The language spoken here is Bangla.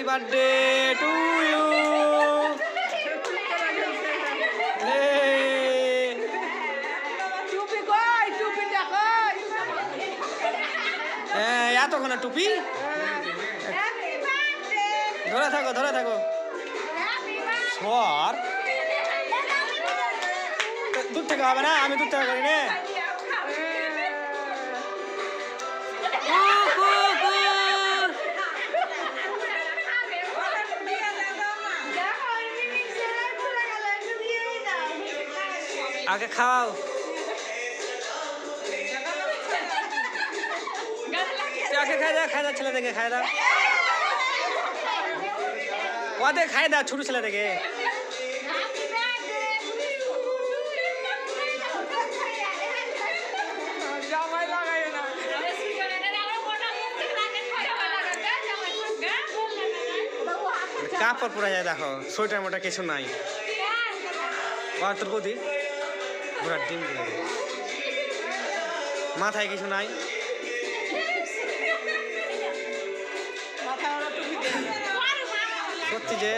Birthday to you. হ্যাঁ এতক্ষণ টুপি ধরে থাকো ধরে থাকো সর দূর থেকে হবে না, আমি দূর থেকে করি না। আগে খাও, আগে খাই দাও, খাই দাও ছেলে দেখে, খাই দাও ওদের, খাই দাও ছোট ছেলে দেখে। কাপড় পরা যায় দেখো, সোয়েটার মোটা কিছু নাই। তোর বৌদি ঘোড়ার ডিম দিয়ে মাথায় কিছু নাই, সত্যি যে